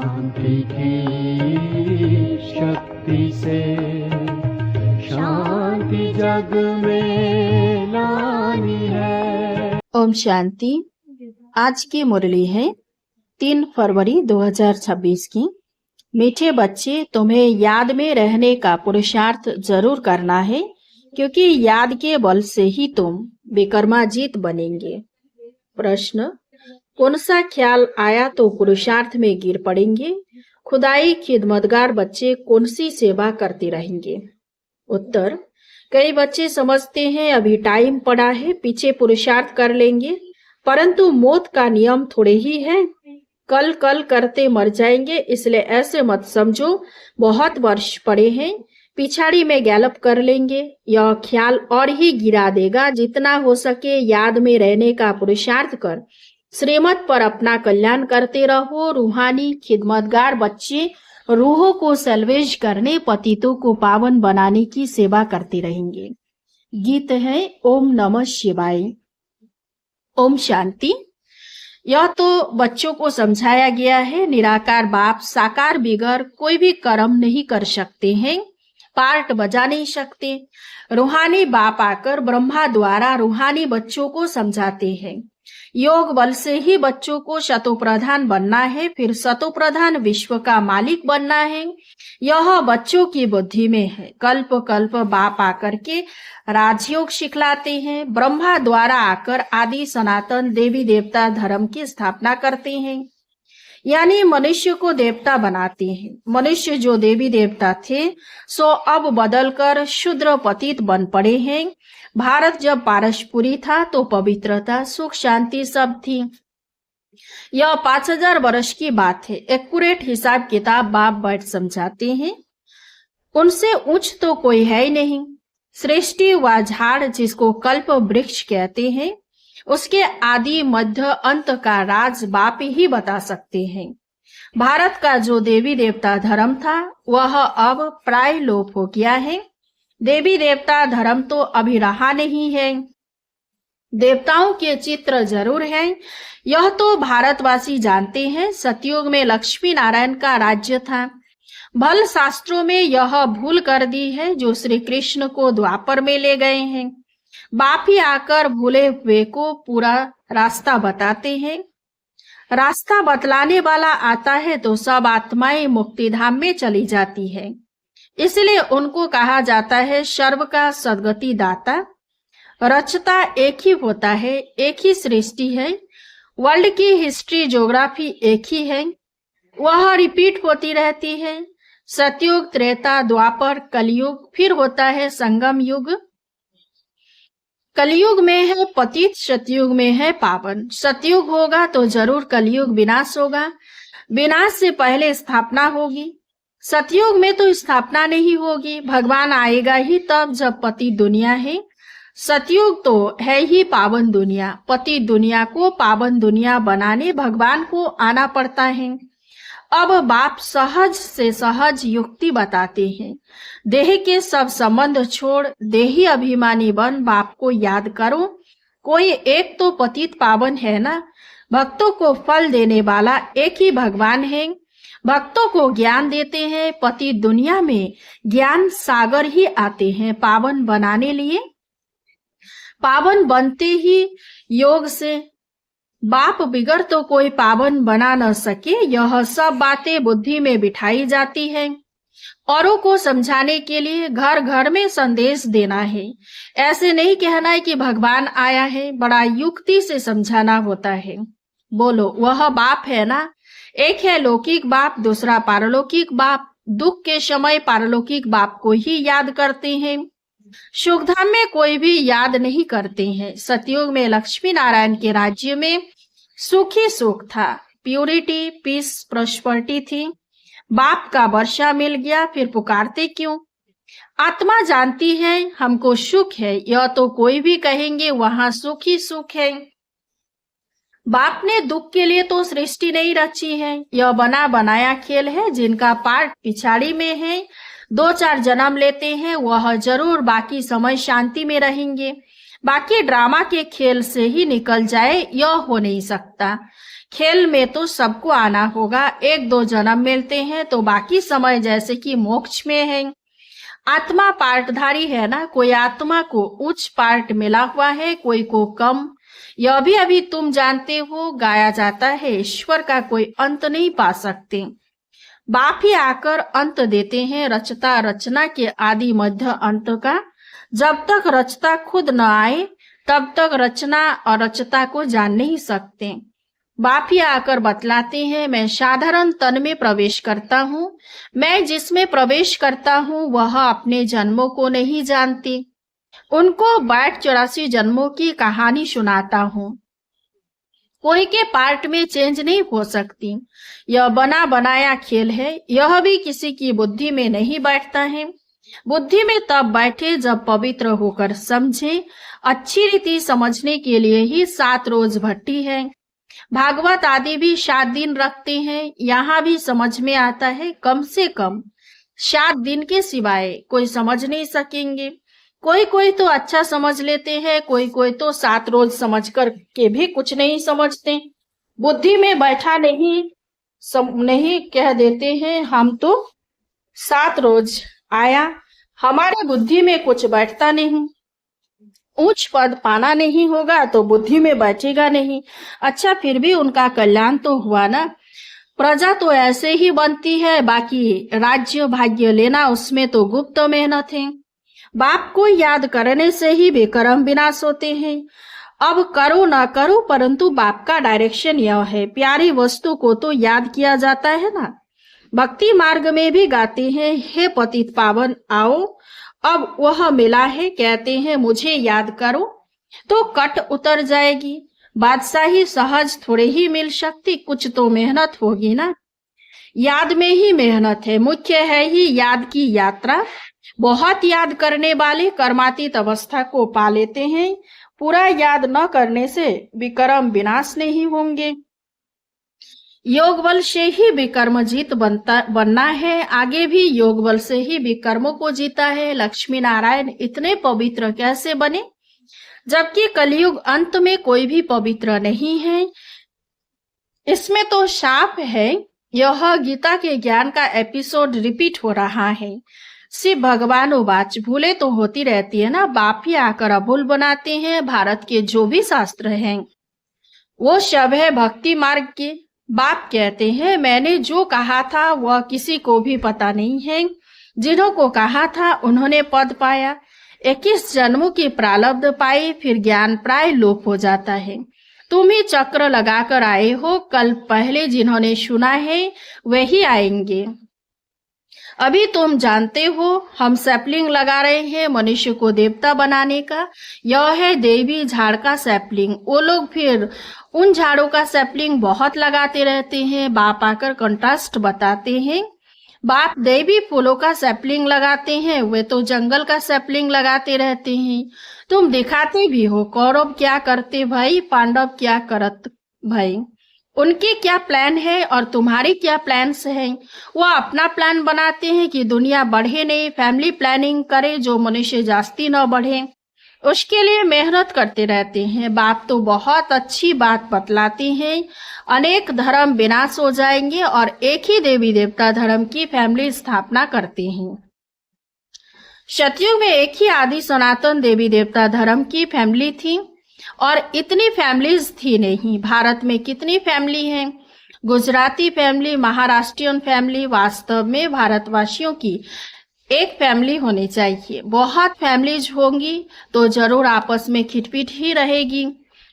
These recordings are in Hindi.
शांति की शक्ति से शांति जग में लानी है। ओम शांति। आज की मुरली है 3 फरवरी 2026 की। मीठे बच्चे, तुम्हें याद में रहने का पुरुषार्थ जरूर करना है, क्योंकि याद के बल से ही तुम विक्रमाजीत बनेंगे। प्रश्न: कौन सा ख्याल आया तो पुरुषार्थ में गिर पड़ेंगे? खुदाई खिदमतगार बच्चे कौन सी सेवा करते रहेंगे? उत्तर: कई बच्चे समझते हैं अभी टाइम पड़ा है, पीछे पुरुषार्थ कर लेंगे, परंतु मौत का नियम थोड़े ही है, कल कल करते मर जाएंगे, इसलिए ऐसे मत समझो। बहुत वर्ष पड़े हैं, पिछाड़ी में गैलप कर लेंगे। यह ख्याल और ही गिरा देगा। जितना हो सके याद में रहने का पुरुषार्थ कर श्रीमत पर अपना कल्याण करते रहो। रूहानी खिदमतगार बच्चे रूहों को सल्वेज करने, पतितों को पावन बनाने की सेवा करते रहेंगे। गीत है ओम नमः शिवाय। ओम शांति। यह तो बच्चों को समझाया गया है, निराकार बाप साकार बिगर कोई भी कर्म नहीं कर सकते हैं, पार्ट बजा नहीं सकते। रूहानी बाप आकर ब्रह्मा द्वारा रूहानी बच्चों को समझाते हैं। योग बल से ही बच्चों को शतोप्रधान बनना है, फिर शतोप्रधान विश्व का मालिक बनना है। यह बच्चों की बुद्धि में है। कल्प कल्प बाप आकर के राजयोग सिखलाते हैं। ब्रह्मा द्वारा आकर आदि सनातन देवी देवता धर्म की स्थापना करते हैं, यानी मनुष्य को देवता बनाते हैं। मनुष्य जो देवी देवता थे सो अब बदलकर शूद्र पतित बन पड़े हैं। भारत जब पारसपुरी था तो पवित्रता, सुख, शांति सब थी। यह 5000 वर्ष की बात है। एक्यूरेट हिसाब किताब बाप बैठ समझाते हैं। उनसे उच्च तो कोई है ही नहीं। सृष्टि व झाड़ जिसको कल्प वृक्ष कहते हैं, उसके आदि मध्य अंत का राज बाप ही बता सकते हैं। भारत का जो देवी देवता धर्म था वह अब प्राय लोप हो गया है। देवी देवता धर्म तो अभी रहा नहीं है। देवताओं के चित्र जरूर हैं, यह तो भारतवासी जानते हैं। सतयुग में लक्ष्मी नारायण का राज्य था। भल शास्त्रों में यह भूल कर दी है जो श्री कृष्ण को द्वापर में ले गए हैं। बाप ही आकर भूले हुए को पूरा रास्ता बताते हैं। रास्ता बतलाने वाला आता है तो सब आत्माएं मुक्तिधाम में चली जाती है। इसलिए उनको कहा जाता है सर्व का सद्गति दाता। रचता एक ही होता है, एक ही सृष्टि है। वर्ल्ड की हिस्ट्री ज्योग्राफी एक ही है, वह रिपीट होती रहती है। सतयुग, त्रेता, द्वापर, कलयुग, फिर होता है संगम युग। कलयुग में है पतित, सतयुग में है पावन। सतयुग होगा तो जरूर कलयुग विनाश होगा। विनाश से पहले स्थापना होगी। सतयुग में तो स्थापना नहीं होगी, भगवान आएगा ही तब जब पतित दुनिया है। सतयुग तो है ही पावन दुनिया। पतित दुनिया को पावन दुनिया बनाने भगवान को आना पड़ता है। अब बाप सहज से सहज युक्ति बताते हैं। देह के सब संबंध छोड़ देही अभिमानी बन बाप को याद करो। कोई एक तो पतित पावन है ना। भक्तों को फल देने वाला एक ही भगवान है। भक्तों को ज्ञान देते हैं। पतित दुनिया में ज्ञान सागर ही आते हैं पावन बनाने लिए। पावन बनते ही योग से। बाप बिगर तो कोई पावन बना न सके। यह सब बातें बुद्धि में बिठाई जाती है। औरों को समझाने के लिए घर घर में संदेश देना है। ऐसे नहीं कहना है कि भगवान आया है, बड़ा युक्ति से समझाना होता है। बोलो, वह बाप है ना। एक है लौकिक बाप, दूसरा पारलौकिक बाप। दुख के समय पारलौकिक बाप को ही याद करते हैं। सुखधाम में कोई भी याद नहीं करते हैं। सतयुग में लक्ष्मी नारायण के राज्य में सुख ही सुख था। प्यूरिटी, पीस, प्रॉस्पेरिटी थी। बाप का वर्षा मिल गया, फिर पुकारते क्यों? आत्मा जानती है हमको सुख है। यह तो कोई भी कहेंगे वहां सुख ही सुख है। बाप ने दुख के लिए तो सृष्टि नहीं रची है। यह बना बनाया खेल है। जिनका पार्ट पिछाड़ी में है, 2-4 जन्म लेते हैं, वह जरूर बाकी समय शांति में रहेंगे। बाकी ड्रामा के खेल से ही निकल जाए यह हो नहीं सकता। खेल में तो सबको आना होगा, 1-2 जन्म मिलते हैं तो बाकी समय जैसे कि मोक्ष में है। आत्मा पार्टधारी है ना, कोई आत्मा को उच्च पार्ट मिला हुआ है, कोई को कम। यह भी अभी तुम जानते हो, गाया जाता है ईश्वर का कोई अंत नहीं पा सकते। बाप ही आकर अंत देते हैं, रचता रचना के आदि मध्य अंत का। जब तक रचता खुद न आए तब तक रचना और रचता को जान नहीं सकते। बाप ही आकर बतलाते हैं, मैं साधारण तन में प्रवेश करता हूँ। मैं जिसमें प्रवेश करता हूँ वह अपने जन्मों को नहीं जानती, उनको 82 जन्मों की कहानी सुनाता हूँ। कोई के पार्ट में चेंज नहीं हो सकती। यह बना बनाया खेल है, यह भी किसी की बुद्धि में नहीं बैठता है। बुद्धि में तब बैठे जब पवित्र होकर समझे। अच्छी रीति समझने के लिए ही 7 रोज भट्टी है। भागवत आदि भी 7 दिन रखते हैं। यहाँ भी समझ में आता है कम से कम 7 दिन के सिवाय कोई समझ नहीं सकेंगे। कोई तो अच्छा समझ लेते हैं, कोई तो 7 रोज समझ कर के भी कुछ नहीं समझते। बुद्धि में बैठा नहीं कह देते हैं हम तो 7 रोज आया, हमारे बुद्धि में कुछ बैठता नहीं। उच्च पद पाना नहीं होगा तो बुद्धि में बैठेगा नहीं। अच्छा, फिर भी उनका कल्याण तो हुआ ना। प्रजा तो ऐसे ही बनती है, बाकी राज्य भाग्य लेना उसमें तो गुप्त मेहनत है। बाप को याद करने से ही बेकर्म विनाश होते हैं। अब करो ना करो, परंतु बाप का डायरेक्शन यह है, प्यारी वस्तु को तो याद किया जाता है ना। भक्ति मार्ग में भी गाते हैं, हे पतित पावन आओ, अब वह मिला है, कहते हैं मुझे याद करो, तो कट उतर जाएगी। बादशाही सहज थोड़े ही मिल सकती, कुछ तो मेहनत होगी ना। याद में ही मेहनत है, मुख्य है ही याद की यात्रा। बहुत याद करने वाले कर्मातीत अवस्था को पा लेते हैं। पूरा याद न करने से विकर्म विनाश नहीं होंगे। योग बल से ही विकर्म जीत बनना है। आगे भी योग बल से ही विकर्मों को जीता है। लक्ष्मी नारायण इतने पवित्र कैसे बने, जबकि कलयुग अंत में कोई भी पवित्र नहीं है। इसमें तो शाप है। यह गीता के ज्ञान का एपिसोड रिपीट हो रहा है। शिव भगवान उवाच, भूले तो होती रहती है ना, बाप ही आकर अभूल बनाते हैं। भारत के जो भी शास्त्र हैं वो सब है भक्ति मार्ग के। बाप कहते हैं, मैंने जो कहा था वह किसी को भी पता नहीं है। जिन्हों को कहा था उन्होंने पद पाया। 21 जन्मों की प्रारब्ध पाई, फिर ज्ञान प्राय लोप हो जाता है। तुम ही चक्र लगाकर आए हो, कल पहले जिन्होंने सुना है वही आएंगे। अभी तुम जानते हो हम सैपलिंग लगा रहे हैं मनुष्य को देवता बनाने का। यह है देवी झाड़ का सैपलिंग। वो लोग फिर उन झाड़ों का सैपलिंग बहुत लगाते रहते हैं। बाप आकर कंट्रास्ट बताते हैं। बाप देवी फूलों का सैपलिंग लगाते हैं, वे तो जंगल का सैपलिंग लगाते रहते हैं। तुम दिखाते भी हो कौरव क्या करते भाई, पांडव क्या करत भाई। उनके क्या प्लान है और तुम्हारी क्या प्लान्स हैं। वो अपना प्लान बनाते हैं कि दुनिया बढ़े नहीं, फैमिली प्लानिंग करे जो मनुष्य जास्ती न बढ़े, उसके लिए मेहनत करते रहते हैं। बाप तो बहुत अच्छी बात बतलाते हैं, अनेक धर्म विनाश हो जाएंगे और एक ही देवी देवता धर्म की फैमिली स्थापना करते हैं। सतयुग में एक ही आदि सनातन देवी देवता धर्म की फैमिली थी और इतनी फैमिलीज थी नहीं। भारत में कितनी फैमिली हैं? Gujarati family, Maharashtrian family. वास्तव में भारतवासियों की एक फैमिली होनी चाहिए। बहुत फैमिलीज होंगी तो जरूर आपस में खिटपिट ही रहेगी,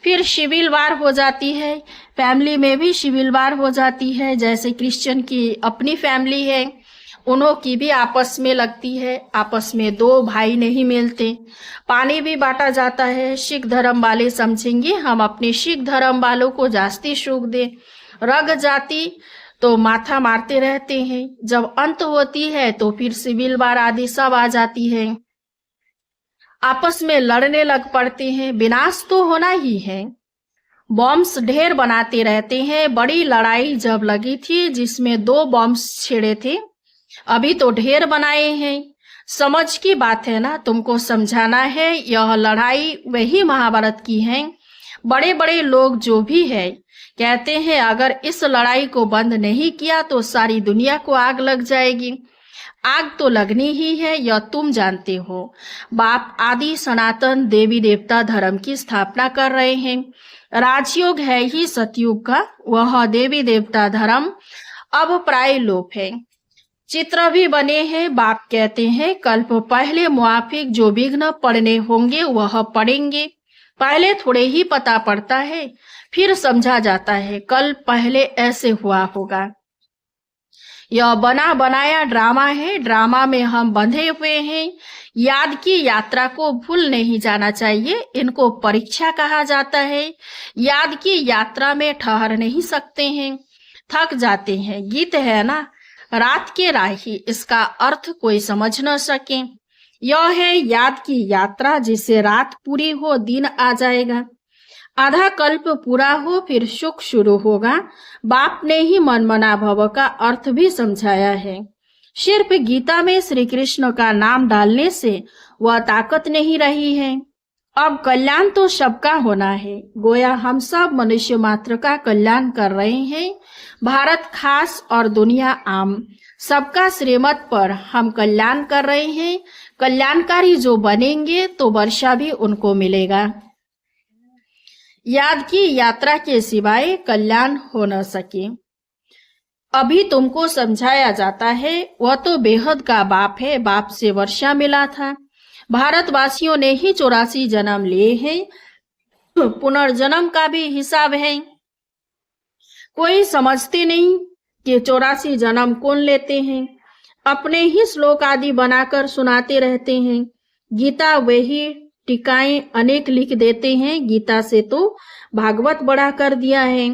फिर सिविल वार हो जाती है। फैमिली में भी सिविल वार हो जाती है। जैसे क्रिश्चियन की अपनी फैमिली है, उन्हों की भी आपस में लगती है। आपस में 2 भाई नहीं मिलते, पानी भी बांटा जाता है। सिख धर्म वाले समझेंगे हम अपने सिख धर्म वालों को जास्ती सुख दे, रग जाती तो माथा मारते रहते हैं। जब अंत होती है तो फिर सिविल वार आदि सब आ जाती है, आपस में लड़ने लग पड़ते हैं। विनाश तो होना ही है। बॉम्ब्स ढेर बनाते रहते हैं। बड़ी लड़ाई जब लगी थी जिसमें 2 बॉम्ब्स छिड़े थे, अभी तो ढेर बनाए हैं। समझ की बात है ना, तुमको समझाना है। यह लड़ाई वही महाभारत की है। बड़े बड़े लोग जो भी है कहते हैं अगर इस लड़ाई को बंद नहीं किया तो सारी दुनिया को आग लग जाएगी। आग तो लगनी ही है, यह तुम जानते हो। बाप आदि सनातन देवी देवता धर्म की स्थापना कर रहे हैं। राजयोग है ही सतयुग का, वह देवी देवता धर्म अब प्राय लोप है। चित्र भी बने हैं। बाप कहते हैं कल्प पहले मुआफिक जो विघ्न पड़ने होंगे वह पड़ेंगे। पहले थोड़े ही पता पड़ता है, फिर समझा जाता है कल पहले ऐसे हुआ होगा। यह बना बनाया ड्रामा है। ड्रामा में हम बंधे हुए हैं। याद की यात्रा को भूल नहीं जाना चाहिए। इनको परीक्षा कहा जाता है। याद की यात्रा में ठहर नहीं सकते हैं, थक जाते हैं। गीत है ना, रात के राही, इसका अर्थ कोई समझ न सके। यह है याद की यात्रा, जिससे रात पूरी हो दिन आ जाएगा। आधा कल्प पूरा हो फिर सुख शुरू होगा। बाप ने ही मनमना भव का अर्थ भी समझाया है। सिर्फ गीता में श्री कृष्ण का नाम डालने से वह ताकत नहीं रही है। अब कल्याण तो सबका होना है। गोया हम सब मनुष्य मात्र का कल्याण कर रहे हैं। भारत खास और दुनिया आम, सबका श्रीमत पर हम कल्याण कर रहे हैं। कल्याणकारी जो बनेंगे तो वर्षा भी उनको मिलेगा। याद की यात्रा के सिवाय कल्याण हो न सके। अभी तुमको समझाया जाता है, वह तो बेहद का बाप है। बाप से वर्षा मिला था। भारतवासियों ने ही 84 जन्म लिए हैं। पुनर्जन्म का भी हिसाब है। कोई समझते नहीं कि 84 जन्म कौन लेते हैं। अपने ही श्लोक आदि बनाकर सुनाते रहते हैं। गीता वही टीकाएं अनेक लिख देते हैं। गीता से तो भागवत बड़ा कर दिया है।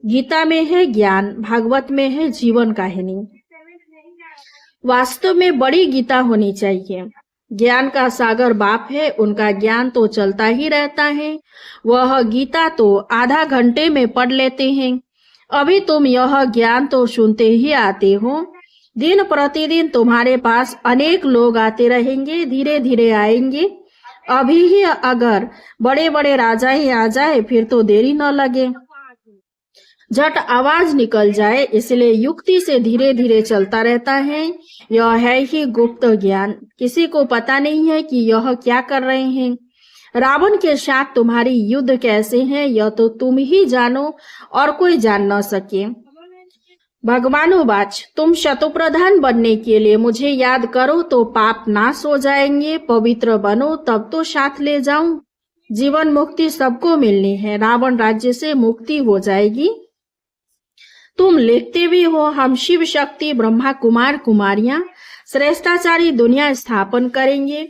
गीता में है ज्ञान, भागवत में है जीवन कहानी। वास्तव में बड़ी गीता होनी चाहिए। ज्ञान का सागर बाप है, उनका ज्ञान तो चलता ही रहता है। वह गीता तो आधा घंटे में पढ़ लेते हैं। अभी तुम यह ज्ञान तो सुनते ही आते हो। दिन प्रतिदिन तुम्हारे पास अनेक लोग आते रहेंगे, धीरे धीरे आएंगे। अभी ही अगर बड़े बड़े राजाएं आ जाए फिर तो देरी न लगे, झट आवाज निकल जाए। इसलिए युक्ति से धीरे धीरे चलता रहता है। यह है ही गुप्त ज्ञान, किसी को पता नहीं है कि यह क्या कर रहे हैं। रावण के साथ तुम्हारी युद्ध कैसे है यह तो तुम ही जानो और कोई जान न सके। भगवानोवाच, तुम शतुप्रधान बनने के लिए मुझे याद करो तो पाप नाश हो जाएंगे। पवित्र बनो तब तो साथ ले जाऊं। जीवन मुक्ति सबको मिलनी है। रावण राज्य से मुक्ति हो जाएगी। तुम लिखते भी हो, हम शिव शक्ति ब्रह्मा कुमार कुमारियां श्रेष्ठाचारी दुनिया स्थापन करेंगे।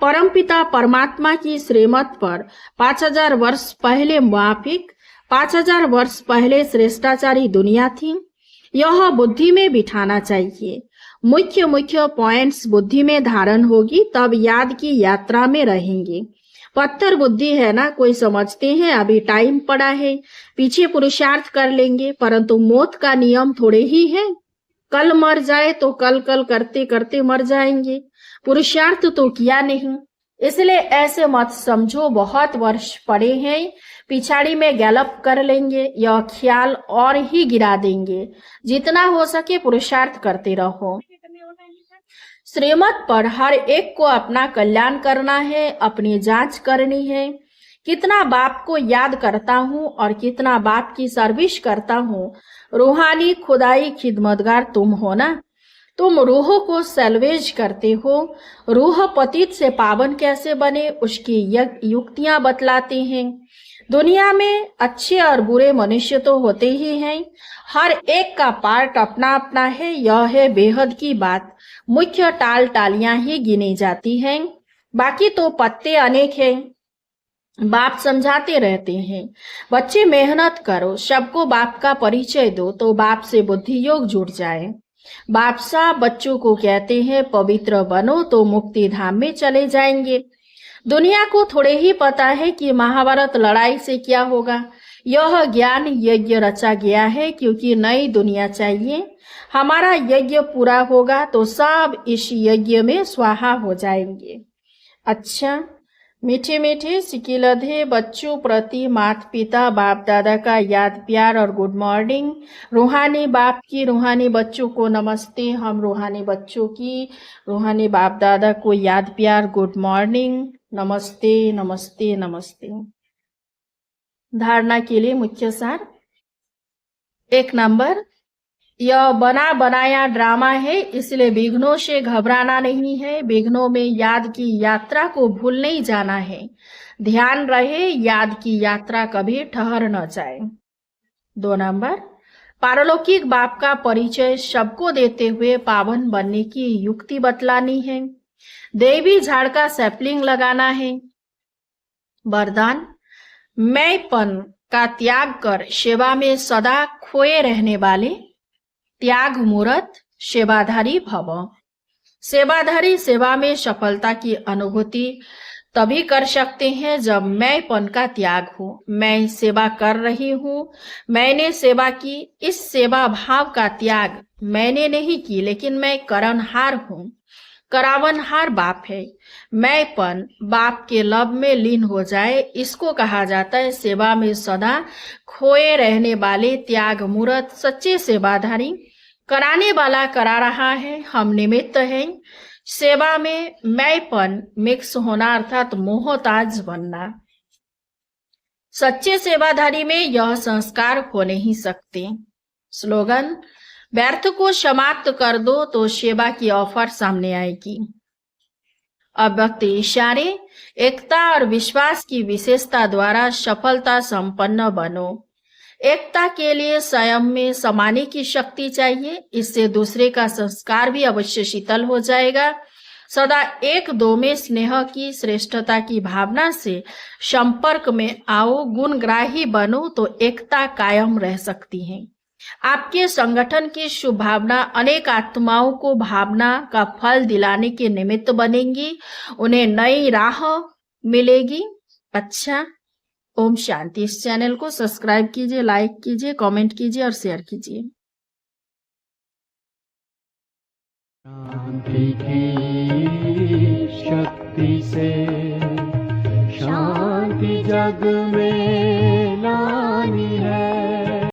परमपिता परमात्मा की श्रीमत पर 5000 वर्ष पहले मुआफिक, 5000 वर्ष पहले श्रेष्ठाचारी दुनिया थी। यह बुद्धि में बिठाना चाहिए। मुख्य मुख्य पॉइंट्स बुद्धि में धारण होगी, तब याद की यात्रा में रहेंगे। पत्थर बुद्धि है ना, कोई समझते हैं अभी टाइम पड़ा है, पीछे पुरुषार्थ कर लेंगे। परंतु मौत का नियम थोड़े ही है। कल मर जाए तो कल कल करते करते मर जाएंगे। पुरुषार्थ तो किया नहीं। इसलिए ऐसे मत समझो बहुत वर्ष पड़े हैं, पिछाड़ी में गैलप कर लेंगे। यह ख्याल और ही गिरा देंगे। जितना हो सके पुरुषार्थ करते रहो। श्रीमत पर हर एक को अपना कल्याण करना है, अपनी जांच करनी है। कितना बाप को याद करता हूँ और कितना बाप की सर्विस करता हूँ। रूहानी खुदाई खिदमतगार तुम हो ना। तुम रूह को सैल्वेज करते हो। रूह पतित से पावन कैसे बने उसकी युक्तियां बतलाते हैं। दुनिया में अच्छे और बुरे मनुष्य तो होते ही हैं। हर एक का पार्ट अपना अपना है। यह है बेहद की बात। मुख्य टाल टालियां ही गिनी जाती हैं, बाकी तो पत्ते अनेक हैं। बाप समझाते रहते हैं, बच्चे मेहनत करो, सबको बाप का परिचय दो तो बाप से बुद्धि योग जुड़ जाए। बाप साहब बच्चों को कहते हैं पवित्र बनो तो मुक्ति धाम में चले जाएंगे। दुनिया को थोड़े ही पता है कि महाभारत लड़ाई से क्या होगा। यह ज्ञान यज्ञ रचा गया है क्योंकि नई दुनिया चाहिए। हमारा यज्ञ पूरा होगा तो सब इस यज्ञ में स्वाहा हो जाएंगे। अच्छा, मीठे मीठे सिकिलधे बच्चों प्रति माता पिता बाप दादा का याद प्यार और गुड मॉर्निंग। रूहानी बाप की रूहानी बच्चों को नमस्ते। हम रूहानी बच्चों की रूहानी बाप दादा को याद प्यार गुड मॉर्निंग, नमस्ते नमस्ते नमस्ते। धारणा के लिए मुख्य सार। 1 नंबर, यह बना बनाया ड्रामा है, इसलिए विघ्नों से घबराना नहीं है। विघ्नों में याद की यात्रा को भूल नहीं जाना है। ध्यान रहे याद की यात्रा कभी ठहर न जाए। 2 नंबर, पारलौकिक बाप का परिचय सबको देते हुए पावन बनने की युक्ति बतलानी है। देवी झाड़ का सैपलिंग लगाना है। वरदान, मैंपन का त्याग कर सेवा में सदा खोए रहने वाले त्याग मूर्त सेवाधारी भव। सेवाधारी सेवा में सफलता की अनुभूति तभी कर सकते हैं जब मैंपन का त्याग हो। मैं सेवा कर रही हूँ, मैंने सेवा की, इस सेवा भाव का त्याग मैंने नहीं की, लेकिन मैं करनहार हूँ। करावनहार बाप है। मैंपन बाप के लब में लीन हो जाए, इसको कहा जाता है सेवा में सदा खोए रहने वाले त्याग मूर्त सच्चे सेवाधारी। कराने वाला करा रहा है, हम निमित्त हैं। सेवा में मैंपन मिक्स होना अर्थात मोहताज बनना। सच्चे सेवाधारी में यह संस्कार हो नहीं सकते। स्लोगन, व्यर्थ को समाप्त कर दो तो सेवा की ऑफर सामने आएगी। अव्यक्त इशारे, एकता और विश्वास की विशेषता द्वारा सफलता संपन्न बनो। एकता के लिए स्वयं में समाने की शक्ति चाहिए, इससे दूसरे का संस्कार भी अवश्य शीतल हो जाएगा। सदा एक दो में स्नेह की श्रेष्ठता की भावना से संपर्क में आओ, गुणग्राही बनो तो एकता कायम रह सकती है। आपके संगठन की शुभ भावना अनेक आत्माओं को भावना का फल दिलाने के निमित्त बनेंगी, उन्हें नई राह मिलेगी। अच्छा, ओम शांति। इस चैनल को सब्सक्राइब कीजिए, लाइक कीजिए, कमेंट कीजिए और शेयर कीजिए। शांति की शक्ति से शांति जग में